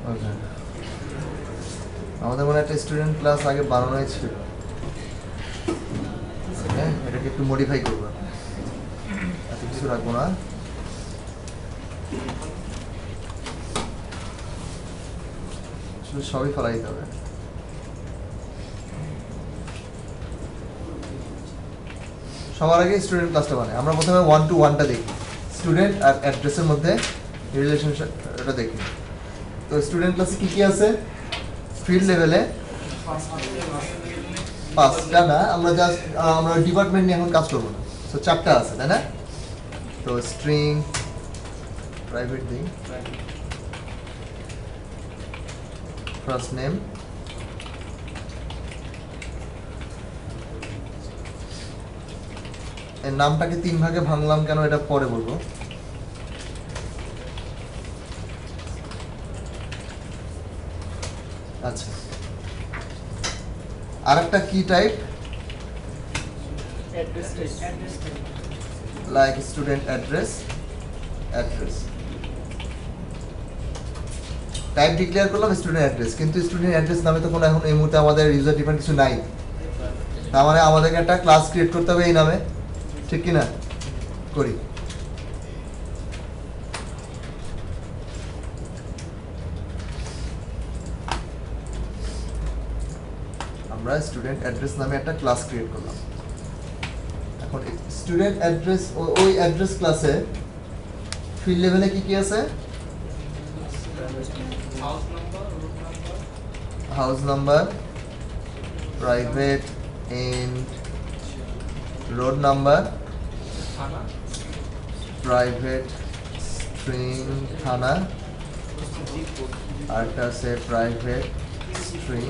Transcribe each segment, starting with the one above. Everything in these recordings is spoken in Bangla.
ওকে, আমাদের মনে একটা স্টুডেন্ট ক্লাস আগে বানানোই ছিল। হ্যাঁ, এটাকে একটু মডিফাই করবো, এত কিছু রাখবো না। সবই ফেলাই দিতে হবে। সবার আগে স্টুডেন্ট ক্লাসটা বানাই। আমরা প্রথমে 1 to 1টা দেখি, স্টুডেন্ট আর অ্যাড্রেসের মধ্যে রিলেশনশিপটা দেখি। তো স্টুডেন্ট ক্লাসে কি কি আছে? ফিল্ড লেভেলে 5টা না, আমরা ডিপার্টমেন্ট নিয়ে এখন কাজ করবো না। তো 4টা আছে, তাই না? তো স্ট্রিং প্রাইভেট দিই, ফার্স্ট নেম, এর নামটাকে 3 ভাগে ভাঙলাম কেন এটা পরে বলবো। আচ্ছা, আরেকটা কি type? Like student address, type declare করলাম স্টুডেন্ট অ্যাড্রেস, কিন্তু স্টুডেন্ট অ্যাড্রেস নামে তো কোনো এখন এই মুহূর্তে আমাদের ইউজার ডিফারেন্ট কিছু নাই। তার মানে আমাদেরকে একটা ক্লাস ক্রিয়েট করতে হবে এই নামে, ঠিক কি না? করি। আমরা স্টুডেন্ট অ্যাড্রেস নামে একটা ক্লাস ক্রিয়েট করলাম। এখন স্টুডেন্ট অ্যাড্রেস, ওই অ্যাড্রেস ক্লাসে ফিল্ড লেভেলে কি কি আছে? House number, private and road number, private string থানা, আরেকটা আছে private string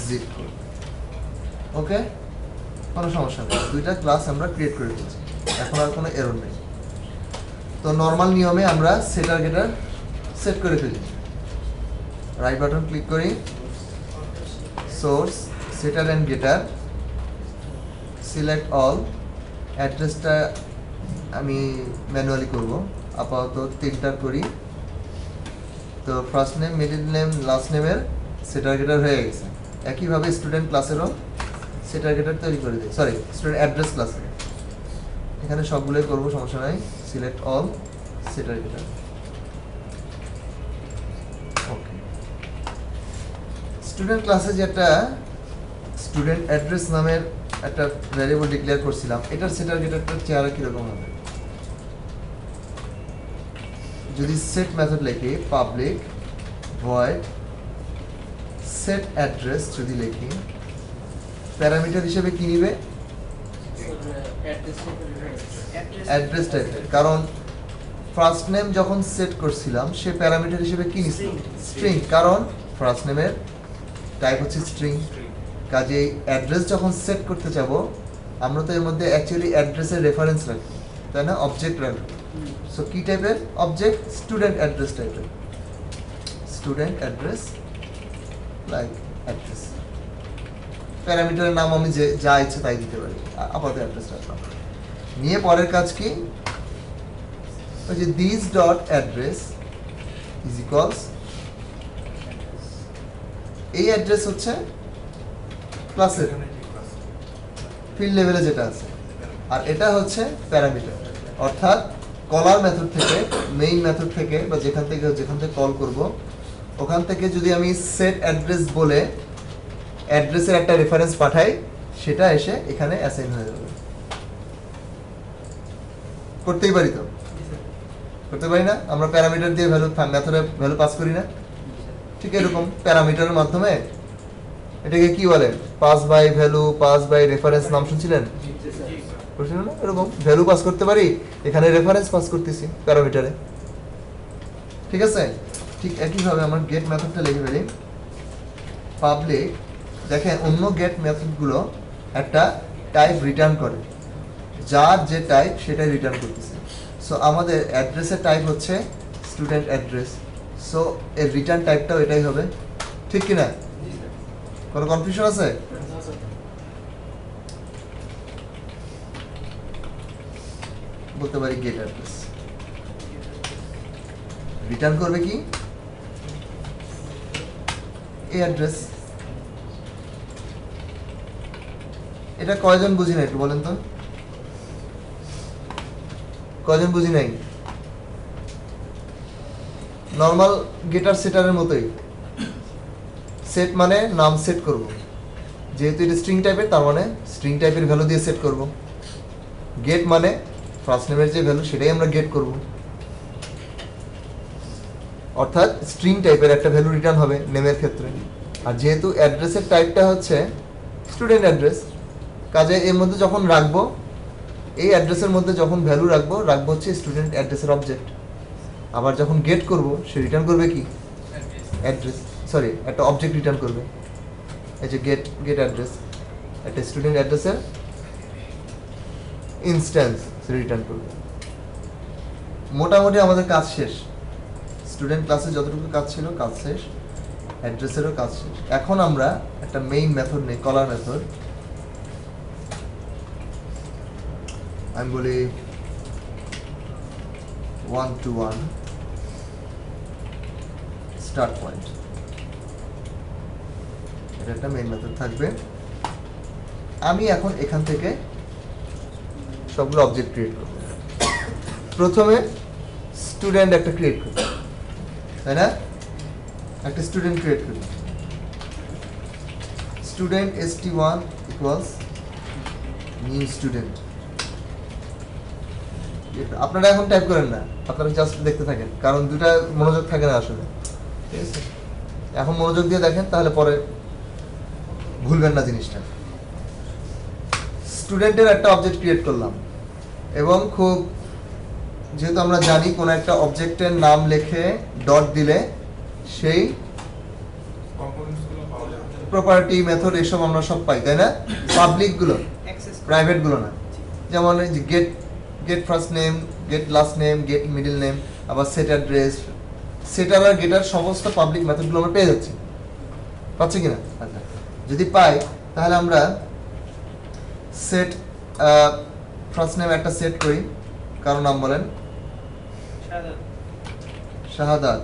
zip code. Okay, কোনো সমস্যা নেই, 2টা ক্লাস আমরা ক্রিয়েট করে ফেলছি, এখন আর কোনো এরর নেই। তো নর্মাল নিয়মে আমরা সেটার গেটার সেট করে ফেলি। রাইট বাটন ক্লিক করি, source, setter and getter, select all. অ্যাড্রেসটা আমি ম্যানুয়ালি করব, আপাতত 3টার করি। তো first name, middle name, last নেমের সেটার গেটার হয়ে গেছে। একইভাবে স্টুডেন্ট ক্লাসেরও সেটার গেটার তৈরি করে দিই, সরি স্টুডেন্ট অ্যাড্রেস ক্লাসে এখানে সবগুলোই করবো, সমস্যা নাই। সিলেক্ট অল, সেটার গেটার। ওকে, স্টুডেন্ট ক্লাসে যেটা স্টুডেন্ট অ্যাড্রেস নামের একটা ভ্যারিয়েবল ডিক্লেয়ার করছিলাম, এটার সেটার গেটারটা চেহারা কিরকম হবে? যদি সেট মেথড লিখি, পাবলিক ভয়েড সেট অ্যাড্রেস যদি লিখি, প্যারামিটার হিসেবে কি নিবে? অ্যাড্রেস টাইপের, কারণ ফার্স্ট নেম যখন সেট করছিলাম সে প্যারামিটার হিসেবে কি নিছিল? স্ট্রিং, কারণ ফার্স্ট নেমের টাইপ হচ্ছে স্ট্রিং। কাজেই অ্যাড্রেস যখন সেট করতে যাব আমরা তো এর মধ্যে অ্যাকচুয়ালি অ্যাড্রেসের রেফারেন্স রাখি, তাই না? অবজেক্ট রাখি। সো কি টাইপের অবজেক্ট? স্টুডেন্ট অ্যাড্রেস টাইপের। স্টুডেন্ট অ্যাড্রেস লাইক অ্যাড্রেস, প্যারামিটারের নাম আমি যে যা ইচ্ছে তাই দিতে পারি, আপাতত অ্যাড্রেস রাখলাম। নিয়ে পরের কাজ কি? ওই যে this dot address is equals, এই অ্যাড্রেস হচ্ছে ক্লাসের ফিল্ড লেভেলে যেটা আছে, আর এটা হচ্ছে প্যারামিটার। অর্থাৎ কলার মেথড থেকে, মেইন মেথড থেকে বা যেখান থেকে কল করব, ওখান থেকে যদি আমি সেট অ্যাড্রেস বলে অ্যাড্রেসের একটা রেফারেন্স পাঠাই, সেটা এসে এখানে অ্যাসাইন হয়ে যাবে। করতেই পারি তো? করতে পারি না? আমরা প্যারামিটার দিয়ে ভ্যালু, মেথডে ভ্যালু পাস করি না? ঠিক এরকম প্যারামিটারের মাধ্যমে এটাকে কি বলে? Pass by value, pass by reference, নাম শুনছিলেন? শুনছিলেন না? এরকম ভ্যালু পাস করতে পারি, এখানে রেফারেন্স পাস করতেছি প্যারামিটারে। ঠিক আছে? ঠিক একইভাবে আমার গেট মেথডটা লিখে ফেলি, পাবলিক। দেখেন অন্য গেট মেথডগুলো একটা টাইপ রিটার্ন করে, যার যে টাইপ সেটাই রিটার্ন করতেছে। সো আমাদের অ্যাড্রেসের টাইপ হচ্ছে স্টুডেন্ট অ্যাড্রেস, সো এর রিটার্ন টাইপটাও এটাই হবে, ঠিক কি না? কোনো কনফিউশন আছে? বলতে পারি গেট অ্যাড্রেস রিটার্ন করবে কি? এই অ্যাড্রেস। এটা কয়জন বুঝি না একটু বলেন তো, কয়জন বুঝি নাই? নর্মাল গেটার সেটারের মতোই, সেট মানে নাম সেট করব, যেহেতু এটা স্ট্রিং টাইপের তার মানে স্ট্রিং টাইপের ভ্যালু দিয়ে সেট করব। গেট মানে ফার্স্ট নেমের যে ভ্যালু সেটাই আমরা গেট করব, অর্থাৎ স্ট্রিং টাইপের একটা ভ্যালু রিটার্ন হবে নেমের ক্ষেত্রে। আর যেহেতু অ্যাড্রেসের টাইপটা হচ্ছে স্টুডেন্ট অ্যাড্রেস, কাজে এর মধ্যে যখন রাখবো, এই অ্যাড্রেসের মধ্যে যখন ভ্যালু রাখবো হচ্ছে স্টুডেন্ট অ্যাড্রেসের অবজেক্ট। আবার যখন গেট করব সে রিটার্ন করবে কি? অ্যাড্রেস, সরি একটা অবজেক্ট রিটার্ন করবে। এই যে গেট অ্যাড্রেস একটা স্টুডেন্ট অ্যাড্রেসের ইনস্ট্যান্স রিটার্ন করবে। মোটামুটি আমাদের কাজ শেষ, স্টুডেন্ট ক্লাসে যতটুকু কাজ ছিল কাজ শেষ, অ্যাড্রেসেরও কাজ শেষ। এখন আমরা একটা মেইন মেথড নেই, কলার মেথড। আমি বলি 1 to 1 স্টার্ট পয়েন্ট, এটা একটা মেইন মেথড থাকবে। আমি এখন এখান থেকে সবগুলো অবজেক্ট ক্রিয়েট করব। প্রথমে স্টুডেন্ট একটা ক্রিয়েট করব, তাই না? একটা স্টুডেন্ট ক্রিয়েট করব, student st1 equals new student. আপনারা এখন টাইপ করেন না, আপনারা জাস্ট দেখতে থাকেন, কারণ দুটা মনোযোগ থাকে না আসলে, ঠিক আছে? এখন মনোযোগ দিয়ে দেখেন, তাহলে পরে ভুলবেন না জিনিসটা। স্টুডেন্টের একটা অবজেক্ট ক্রিয়েট করলাম, এবং খুব যেহেতু আমরা জানি কোন একটা অবজেক্টের নাম লিখে ডট দিলে সেই প্রপার্টি মেথড এসব আমরা সব পাই, তাই না? পাবলিক গুলো, প্রাইভেট গুলো না। যেমন get first name, get last name, get middle name, আবার সেট অ্যাড্রেস, সেটার আর গেটার সমস্ত পাবলিক মেথডগুলো আমরা পেয়ে যাচ্ছি, পাচ্ছি কিনা? আচ্ছা, যদি পাই তাহলে আমরা সেট ফার্স্ট নেম একটা সেট করি, কারো নাম বলেন, শাহাদাত।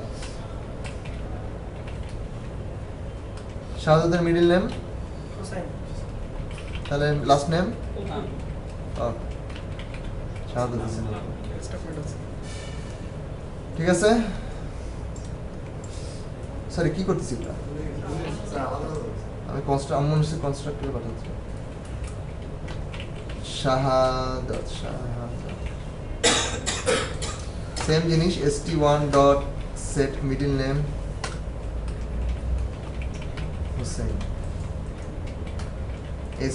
শাহাদাতের মিডল নেম, তাহলে লাস্ট নেম শাহাদাত হোসেন, ঠিক আছে? সরি কি করতেছি এটা, আমি কনস্ট্রাক্টর পাঠাচ্ছি। শাহাদাত, সেম জিনিস, st1 dot set middle name Hossain,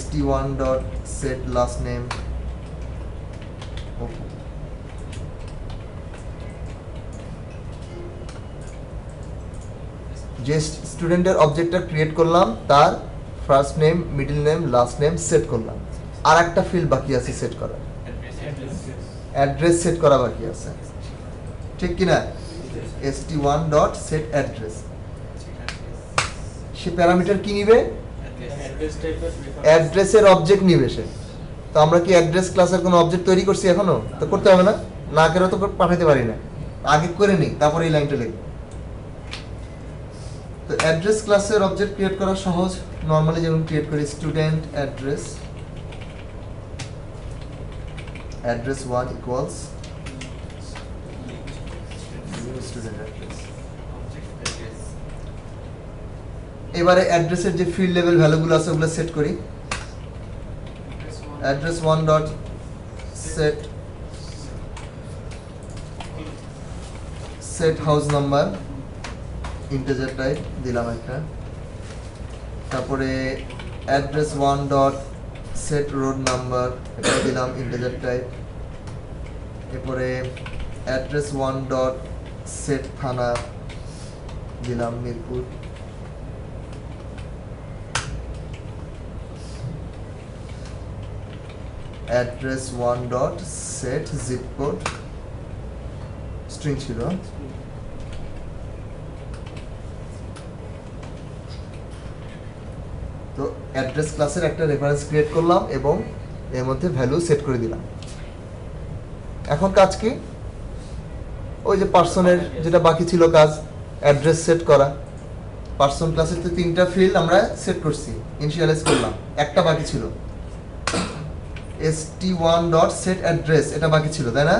st1 dot set last name okay. যে স্টুডেন্টের অবজেক্টটা ক্রিয়েট করলাম তার first name, middle name, last name set করলাম। আর একটা ফিল্ড বাকি আছে সেট করা, অ্যাড্রেস সেট করা বাকি আছে, ঠিক কিনা? st1 ডট সেট অ্যাড্রেস, সে প্যারামিটার কি নিবে? অ্যাড্রেসের অবজেক্ট নিবে সে। তো আমরা কি অ্যাড্রেস ক্লাসের কোনো অবজেক্ট তৈরি করছি এখনো? তো করতে হবে না, না করে তো পাঠাতে পারি না, আগে করে নিই তারপরে এই লাইনটা লিখব। তো অ্যাড্রেস ক্লাসের অবজেক্ট ক্রিয়েট করা সহজ, নরমালি যেমন ক্রিয়েট করি student address, address1 equals new student address। এবারে অ্যাড্রেসের যে ফিল্ড লেভেল ভ্যালুগুলো আছে ওগুলো সেট করি। address1 dot set house number, integer type দিলাম একটা। তারপরে address1 dot set road number, এটা দিলাম ইন্টিজার টাইপ। এরপরে address1 ডট সেট থানা দিলাম Mirpur. address1 dot set zip code, string ছিল। তো অ্যাড্রেস ক্লাসের একটা রেফারেন্স ক্রিয়েট করলাম এবং এর মধ্যে ভ্যালু সেট করে দিলাম। এখন কাজ কি? ওই যে পার্সনের যেটা বাকি ছিল কাজ, অ্যাড্রেস সেট করা, পার্সন ক্লাসের তো 3টা ফিল্ড আমরা সেট করছি, ইনিশিয়ালাইজ করলাম, একটা বাকি ছিল st1 ডট সেট অ্যাড্রেস, এটা বাকি ছিল তাই না?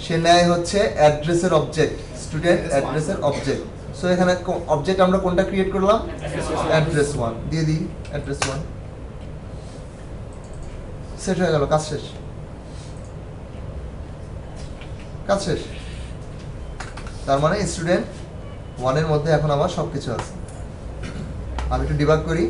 সে নেয় হচ্ছে অ্যাড্রেসের অবজেক্ট, স্টুডেন্ট অ্যাড্রেসের অবজেক্ট। সো এখানে অবজেক্ট আমরা কোনটা ক্রিয়েট করলাম? অ্যাড্রেস 1 দিয়ে দিই, অ্যাড্রেস 1 সেট হয়ে গেল, কাজ শেষ, কাজ শেষ। তার মানে স্টুডেন্ট 1 এর মধ্যে এখন আমার সবকিছু আছে। আমি একটু ডিবাগ করি।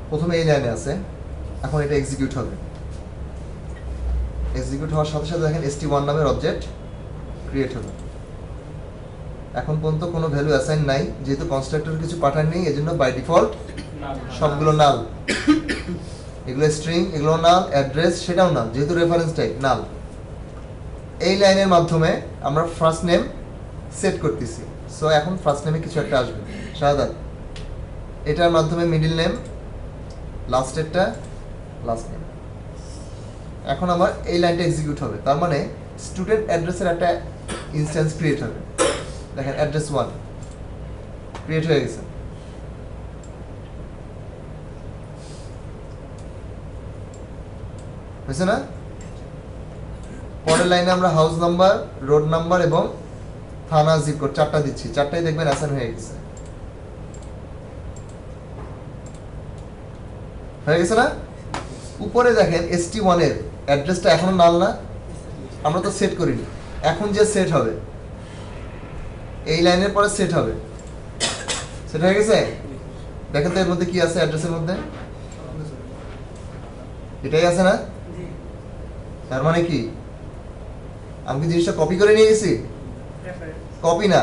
প্রথমে এই লাইনে আছে, এখন এটা এক্সিকিউট হবে। এক্সিকিউট হওয়ার সাথে সাথে দেখেন st1 নামের অবজেক্ট ক্রিয়েট হলো। এখন পর্যন্ত কোনো ভ্যালু অ্যাসাইন নাই, যেহেতু কনস্ট্রাক্টর কিছু পাঠান নেই, এজন্য বাই ডিফল্ট সবগুলো নাল। এগুলো স্ট্রিং, এগুলো নাল, অ্যাড্রেস সেটাও নাল, যেহেতু রেফারেন্স টাইপ নাল। এই লাইনের মাধ্যমে আমরা ফার্স্ট নেম সেট করতেছি। সো এখন ফার্স্ট নেমে কিছু একটা আসবে, শাহাদাত। এটার মাধ্যমে মিডল নেম, লাস্টেরটা লাস্ট নেম। এখন আমার এই লাইনটা এক্সিকিউট হবে, তার মানে স্টুডেন্ট অ্যাড্রেসের একটা ইনস্ট্যান্স ক্রিয়েট হবে। দেখেন অ্যাড্রেস 1 ক্রিয়েট হয়ে গেছে। হয়েছে না? পরের লাইনে আমরা হাউস নাম্বার, রোড নাম্বার এবং থানা জিপ কোড 4টা দিচ্ছি, 4টাই দেখবেন অ্যাসাইন হয়ে গেছে। হয়ে গেছে না? উপরে দেখেন st1 এর অ্যাড্রেসটা এখনো নাল না, আমরা তো সেট করিনি। এখন যে সেট হবে, এই লাইনের পরে সেট হবে। সেট হয়ে গেছে? দেখেন তো এর মধ্যে কি আছে, অ্যাড্রেসের মধ্যে এটাই আছে না? তার মানে কি আমি কি জিনিসটা কপি করে নিয়ে গেছি? কপি না,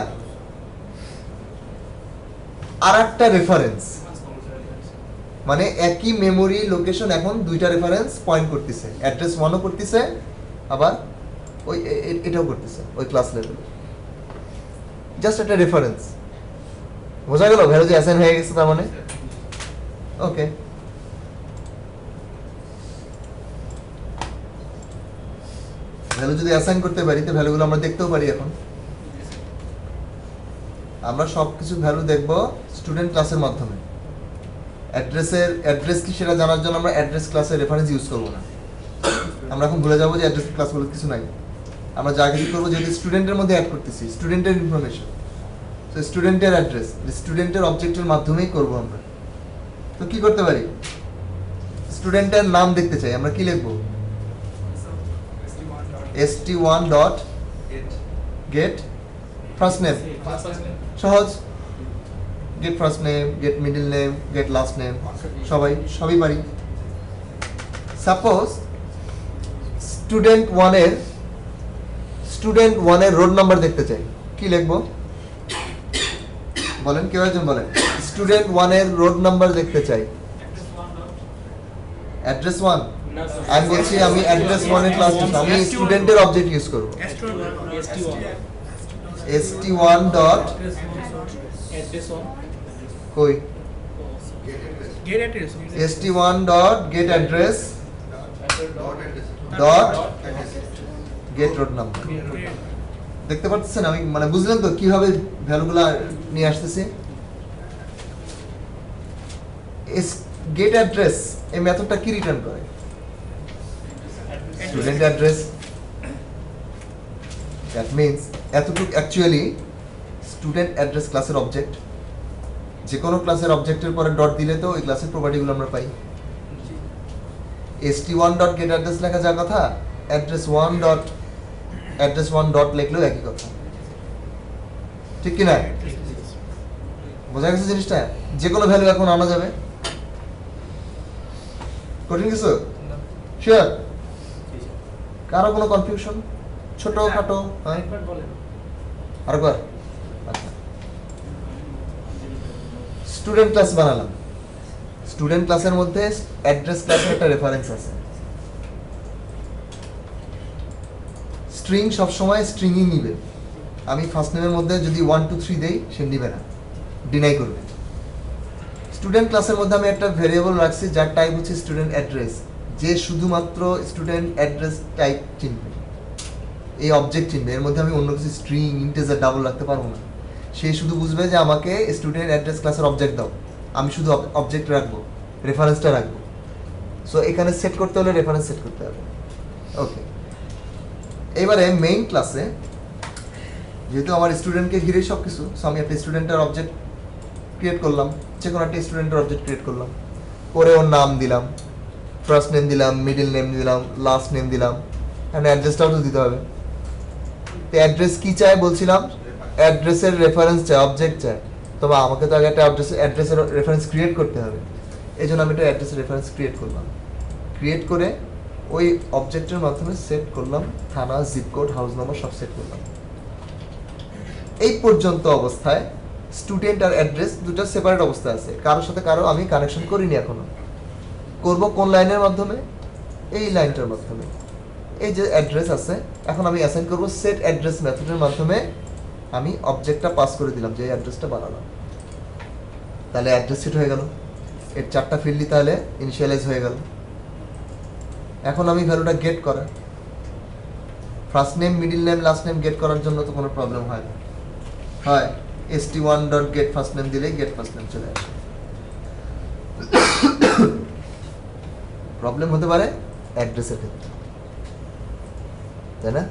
আর একটা রেফারেন্স, মানে একই মেমোরি লোকেশন এখন দুইটা রেফারেন্স পয়েন্ট করতেছে, অ্যাড্রেস 1ও করতেছে, আবার ওই এটাও করতেছে, ওই ক্লাস লেভেল। জাস্ট একটা রেফারেন্স। বোঝা গেল ভ্যালু যে অ্যাসাইন হয়ে গেছে তার মানে? ওকে, ভ্যালু যদি অ্যাসাইন করতে পারি তো ভ্যালুগুলো আমরা দেখতেও পারি। এখন আমরা সবকিছু ভ্যালু দেখব স্টুডেন্ট ক্লাসের মাধ্যমে। অ্যাড্রেস কি সেটা জানার জন্য আমরা অ্যাড্রেস ক্লাসের রেফারেন্স ইউজ করব না। আমরা এখন ভুলে যাবো যে অ্যাড্রেস ক্লাস বলে কিছু নাই। আমরা যা কিছু করবো, যেহেতু স্টুডেন্টের মধ্যে অ্যাড করতেছি, স্টুডেন্টের ইনফরমেশন, তো স্টুডেন্টের অ্যাড্রেস স্টুডেন্টের অবজেক্টের মাধ্যমেই করবো আমরা। তো কি করতে পারি? স্টুডেন্টের নাম দেখতে চাই, আমরা কি লিখবো? st1 dot get first name. সহজ, get first name, get middle name, get last name, সবই পারি। সাপোজ স্টুডেন্ট 1 এর রোড নাম্বার দেখতে চাই, কি লিখবো বলেন? কেউ একজন বলেন। স্টুডেন্ট 1 এর রোড নাম্বার দেখতে চাই, অ্যাড্রেস 1। আমি বলছি আমি অ্যাড্রেস 1 এর ক্লাস, আমি স্টুডেন্টের অবজেক্ট ইউজ করব, st1 ডট কই st1 dot gate address dot gate road number. দেখতে পাচ্ছেন আমি, মানে বুঝলেন তো কিভাবে ভ্যালুগুলা নিয়ে আসতেছি? গেট অ্যাড্রেস এই মেথডটা কি রিটার্ন করে? Student address. দ্যাট মিন্স এতটুকু অ্যাকচুয়ালি স্টুডেন্ট অ্যাড্রেস ক্লাসের অবজেক্ট। যে কোনো ক্লাসের অবজেক্টের পরে ডট দিলে তো ওই ক্লাসের প্রপার্টিগুলো আমরা পাই। st1 ডট গেট অ্যাড্রেস লেখা যা কথা, অ্যাড্রেস 1 ডট লিখলেও একই কথা, ঠিক কি না? বোঝা গেছে জিনিসটা? যে কোনো ভ্যালু এখন আনা যাবে, কঠিন কিছু? শিওর? কারো কোনো কনফিউশন? ছোট খাটো? আরেকবার। আচ্ছা, স্টুডেন্ট ক্লাস বানালাম। স্টুডেন্ট ক্লাসের মধ্যে অ্যাড্রেস ক্লাসের একটা রেফারেন্স আছে। স্ট্রিং সবসময় স্ট্রিংই নিবে। আমি ফার্স্ট নেমের মধ্যে যদি 1 2 3 দেই, সে নিবে না, ডিনাই করবে। স্টুডেন্ট ক্লাসের মধ্যে আমি একটা ভেরিয়েবল রাখছি যার টাইপ হচ্ছে স্টুডেন্ট অ্যাড্রেস। যে শুধুমাত্র স্টুডেন্ট অ্যাড্রেস টাইপ চিনবে, এই অবজেক্ট চিনবে, এর মধ্যে আমি অন্য কিছু স্ট্রিং ইন্টিজার ডাবল রাখতে পারবো না। সে শুধু বুঝবে যে আমাকে স্টুডেন্ট অ্যাড্রেস ক্লাসের অবজেক্ট দাও, আমি শুধু অবজেক্ট রাখবো, রেফারেন্সটা রাখবো। সো এখানে সেট করতে হলে রেফারেন্স সেট করতে হবে। ওকে, এবারে মেইন ক্লাসে যেহেতু আমার স্টুডেন্টকে ঘিরেই সব কিছু, সো আমি একটা স্টুডেন্টের অবজেক্ট ক্রিয়েট করলাম, যে কোনো একটা স্টুডেন্টের অবজেক্ট ক্রিয়েট করলাম, করে ওর নাম দিলাম, ফার্স্ট নেম দিলাম, মিডল নেম দিলাম, লাস্ট নেম দিলাম, এখানে অ্যাড্রেসটাও তো দিতে হবে। তো অ্যাড্রেস কি চাই বলছিলাম, অ্যাড্রেসের রেফারেন্স চাই, অবজেক্ট চাই। তবে আমাকে তো আগে একটা অ্যাড্রেসের রেফারেন্স ক্রিয়েট করতে হবে, এই জন্য আমি একটা অ্যাড্রেসের রেফারেন্স ক্রিয়েট করলাম। ক্রিয়েট করে ওই অবজেক্টের মাধ্যমে সেট করলাম, থানা, জিপ কোড, হাউস নম্বর সব সেট করলাম। এই পর্যন্ত অবস্থায় স্টুডেন্ট আর অ্যাড্রেস দুটো সেপারেট অবস্থায় আছে, কারোর সাথে কারো আমি কানেকশন করিনি এখনো। করব কোন লাইনের মাধ্যমে, এই লাইনটার মাধ্যমে। এই যে অ্যাড্রেস আছে, এখন আমি অ্যাসাইন করব সেট অ্যাড্রেস মেথডের মাধ্যমে। আমি অবজেক্টটা পাস করে দিলাম, যে অ্যাড্রেসটা বানালাম, তাহলে অ্যাড্রেস সেট হয়ে গেল। এর 4টা ফিল্ডই তাহলে ইনিশিয়ালাইজ হয়ে গেল। এখন আমি ভ্যালুটা গেট করা, first name, middle name, last name get করার জন্য তো কোনো প্রবলেম হয় না, হয় st1.get ফার্স্ট নেম দিলেই গেট ফার্স্ট নেম চলে আসে। প্রবলেম হতে পারে অ্যাড্রেসের ক্ষেত্রে, তাই না?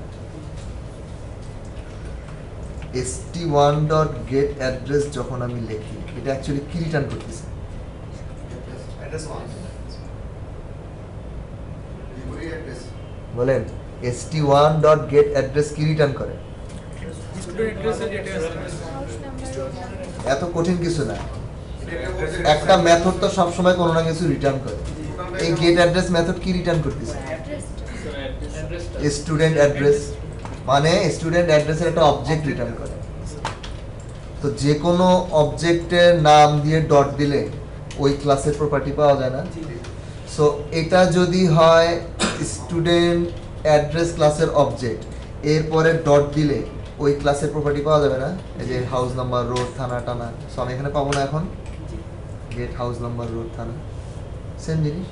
st1.get অ্যাড্রেস যখন আমি লিখি, এটা অ্যাকচুয়ালি কি রিটার্ন করতেছে? বলেন, st1.get অ্যাড্রেস কি রিটার্ন করে? এত কঠিন কিছু না, একটা মেথড তো সবসময় কোনো না কিছু রিটার্ন করে। এই গেট অ্যাড্রেস মেথড কি রিটার্ন করতেছে? স্টুডেন্ট অ্যাড্রেস, মানে স্টুডেন্ট অ্যাড্রেসের একটা অবজেক্ট রিটার্ন করে। তো যে কোনো অবজেক্টের নাম দিয়ে ডট দিলে ওই ক্লাসের প্রপার্টি পাওয়া যায় না। সো এটা যদি হয় স্টুডেন্ট অ্যাড্রেস ক্লাসের অবজেক্ট, এরপরে ডট দিলে ওই ক্লাসের প্রপার্টি পাওয়া যাবে না, এই যে হাউস নাম্বার, রোড, থানা টানা। সো আমি এখানে পাবো না এখন গেট হাউস নাম্বার, রোড, থানা, সেম জিনিস।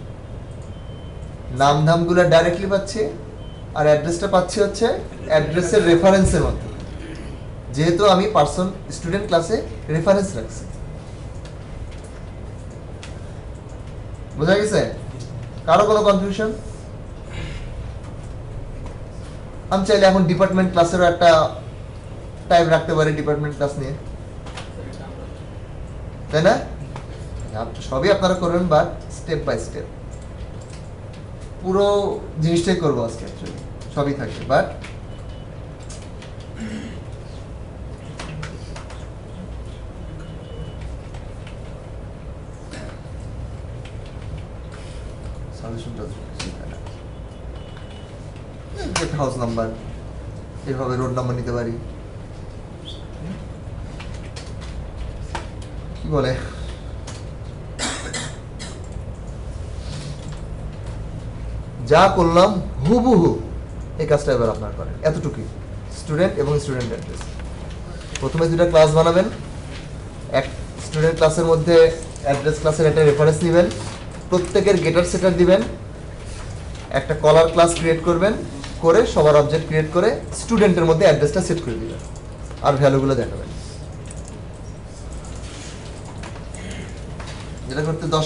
নাম ধামগুলো ডাইরেক্টলি পাচ্ছি, আর অ্যাড্রেসটা পাচ্ছি হচ্ছে অ্যাড্রেসের রেফারেন্সের মাধ্যমে, যেহেতু আমি পার্সন স্টুডেন্ট ক্লাসে রেফারেন্স রাখছি। বোঝা গেছে? কারো কোনো কনফিউশন? আমি চাইলে এখন ডিপার্টমেন্ট ক্লাসেরও একটা টাইপ রাখতে পারি, ডিপার্টমেন্ট ক্লাস নিয়ে, তাই না? সবই আপনারা করবেন, বাট স্টেপ বাই স্টেপ। পুরো জিনিসটাই করবো আজকে, অ্যাকচুয়ালি সবই থাকবে, বাট হাউস নাম্বার, এভাবে রোড নাম্বার নিতে পারি, কি বলে যা করলাম হুবহু এই কাজটা এবার আপনার করেন, এতটুকুই। স্টুডেন্ট এবং স্টুডেন্ট অ্যাড্রেস, প্রথমে দুটো ক্লাস বানাবেন। এক স্টুডেন্ট ক্লাসের মধ্যে অ্যাড্রেস ক্লাসের একটা রেফারেন্স নেবেন, প্রত্যেকের গেটার সেটার দিবেন, একটা কলার ক্লাস ক্রিয়েট করবেন, করে সবার অবজেক্ট ক্রিয়েট করে স্টুডেন্টের মধ্যে অ্যাড্রেসটা সেট করে দিবেন, আর ভ্যালুগুলো দেখাবেন। যেটা করতে 10